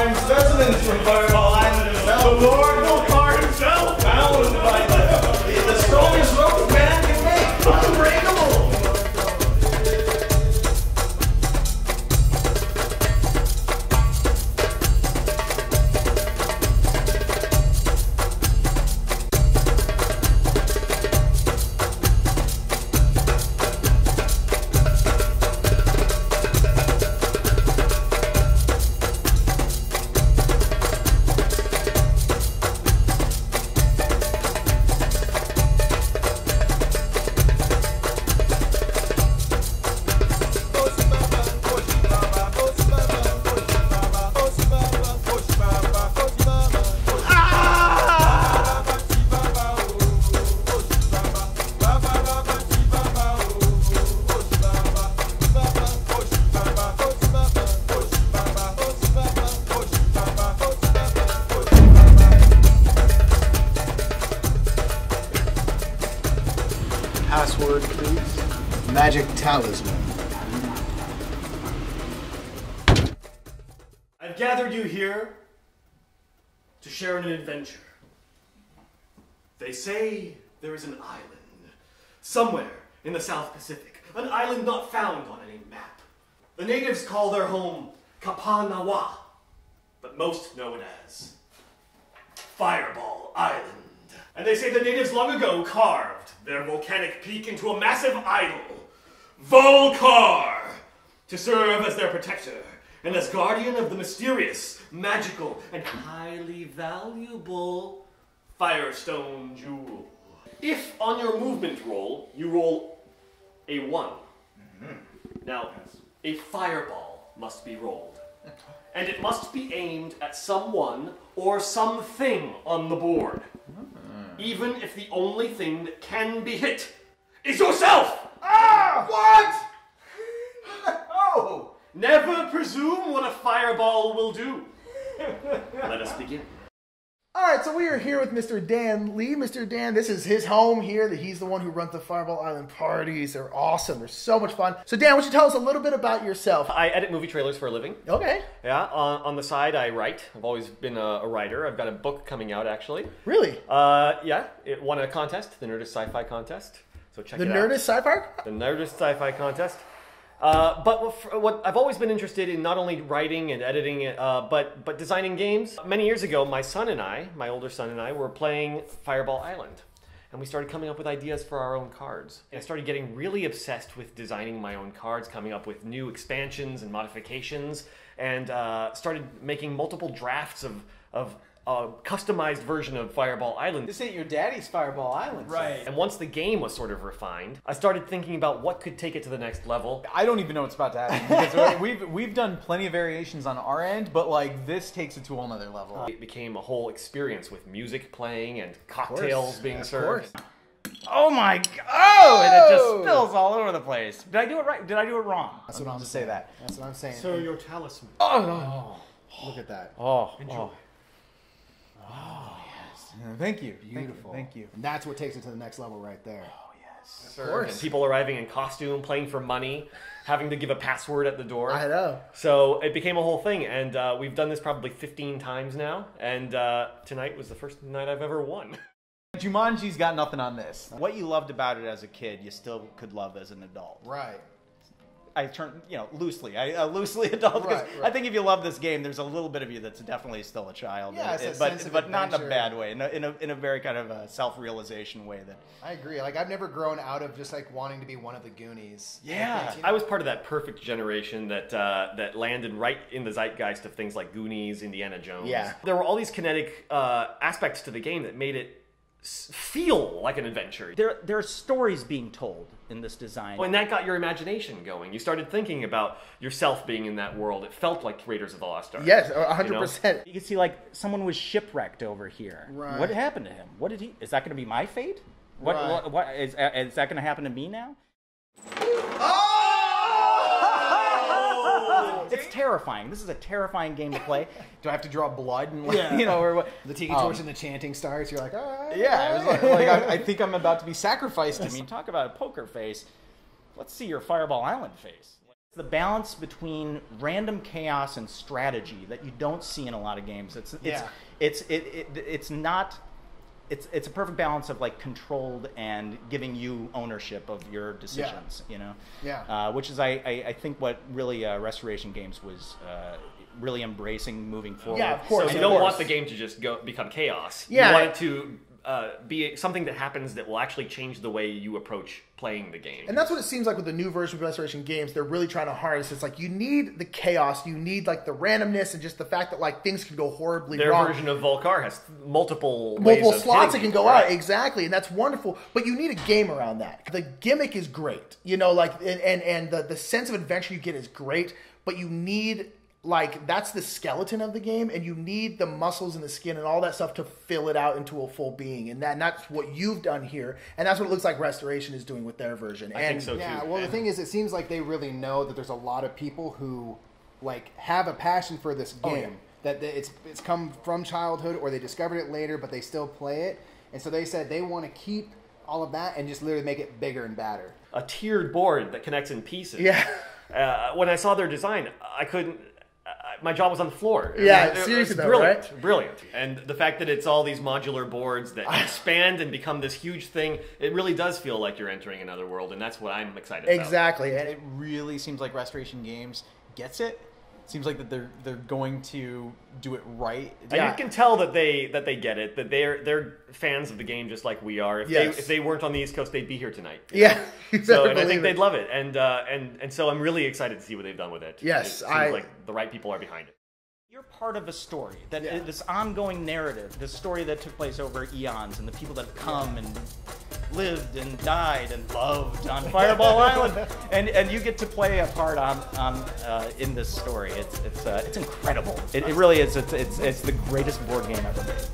prime specimens from Fireball Island himself. The Lord Volcar himself, bound by the strongest rope man can make, unbreakable. Password, please. Magic talisman. I've gathered you here to share an adventure. They say there is an island somewhere in the South Pacific, an island not found on any map. The natives call their home Kapanawa, but most know it as Fireball Island. And they say the natives long ago carved their volcanic peak into a massive idol, Volcar, to serve as their protector and as guardian of the mysterious, magical, and highly valuable Firestone Jewel. If on your movement roll, you roll a 1, now a fireball must be rolled, and it must be aimed at someone or something on the board. Even if the only thing that can be hit is yourself! Ah! What? No! Never presume what a fireball will do. Let us begin. Alright, so we are here with Mr. Dan Lee. Mr. Dan, this is his home here. He's the one who runs the Fireball Island parties. They're awesome. They're so much fun. So Dan, why don't you tell us a little bit about yourself? I edit movie trailers for a living. Okay. Yeah, on the side I write. I've always been a writer. I've got a book coming out, actually. Really? Yeah, it won a contest, the Nerdist Sci-Fi Contest. So check it out. The Nerdist Sci-Fi? The Nerdist Sci-Fi Contest. But what I've always been interested in, not only writing and editing, but designing games. Many years ago, my older son and I, were playing Fireball Island. And we started coming up with ideas for our own cards. And I started getting really obsessed with designing my own cards, coming up with new expansions and modifications, and started making multiple drafts of a customized version of Fireball Island. This ain't your daddy's Fireball Island. Right. And once the game was sort of refined, I started thinking about what could take it to the next level. I don't even know what's about to happen, because we've done plenty of variations on our end, but like this takes it to a whole nother level. It became a whole experience with music playing and cocktails being served. Oh my god! Oh, and it just spills all over the place. Did I do it right? Did I do it wrong? That's what I'm just say that. That's what I'm saying. So your talisman. Oh, look at that. Oh, enjoy. Oh, yes. Thank you. Beautiful. Thank you. And that's what takes it to the next level right there. Oh, yes. Of course. And people arriving in costume, playing for money, having to give a password at the door. I know. So it became a whole thing, and we've done this probably 15 times now, and tonight was the first night I've ever won. Jumanji's got nothing on this. What you loved about it as a kid, you still could love as an adult. Right. I turn, loosely. I loosely adult. Because I think if you love this game, there's a little bit of you that's definitely still a child. Yeah, it's a sense of but not in a adventure. bad way. In a very kind of a self-realization way. That I agree. Like, I've never grown out of just like wanting to be one of the Goonies. Yeah. I was part of that perfect generation that landed right in the zeitgeist of things like Goonies, Indiana Jones. Yeah. There were all these kinetic aspects to the game that made it feel like an adventure. There are stories being told in this design. And that got your imagination going. You started thinking about yourself being in that world. It felt like Raiders of the Lost Ark. Yes, 100%. You can see like someone was shipwrecked over here. Right. What happened to him? What did he? Is that going to be my fate? What is that going to happen to me now? It's terrifying. This is a terrifying game to play. Do I have to draw blood? And or what? The tiki torch and the chanting starts. You're like, all right. Yeah, it was like I think I'm about to be sacrificed. I mean, talk about a poker face. Let's see your Fireball Island face. The balance between random chaos and strategy that you don't see in a lot of games. It's a perfect balance of like controlled and giving you ownership of your decisions. You know, which is I think what really Restoration Games was really embracing moving forward. Yeah, of course. So you don't want the game to just become chaos. Yeah. You want it to be something that happens that will actually change the way you approach playing the game. And that's what it seems like with the new version of Restoration Games. They're really trying to harness. It's like you need the chaos, you need like the randomness, and just the fact that like things can go horribly wrong. Their version of Volcar has multiple slots it can go out, exactly, and that's wonderful. But you need a game around that. The gimmick is great, you know, like and the sense of adventure you get is great. But you need, like, that's the skeleton of the game, and you need the muscles and the skin and all that stuff to fill it out into a full being. And that's what you've done here, and that's what it looks like Restoration is doing with their version. I think so too. Yeah, well, the thing is, it seems like they really know that there's a lot of people who, like, have a passion for this game. That it's come from childhood, or they discovered it later, but they still play it. And so they said they want to keep all of that and just literally make it bigger and badder. A tiered board that connects in pieces. Yeah. When I saw their design, I couldn't. My jaw was on the floor. Yeah, seriously though, brilliant, right? Brilliant. And the fact that it's all these modular boards that expand and become this huge thing, it really does feel like you're entering another world, and that's what I'm excited about. Exactly. And it really seems like Restoration Games gets it. It seems like that they're going to do it right. And you can tell that they get it. That they're fans of the game just like we are. If they weren't on the East Coast, they'd be here tonight. Yeah. So and I think they'd love it. And so I'm really excited to see what they've done with it. Yes, it seems like the right people are behind it. You're part of a story, this ongoing narrative, this story that took place over eons, and the people that have come and lived and died and loved on Fireball Island, and you get to play a part in this story. It's incredible. It really is. It's the greatest board game ever made.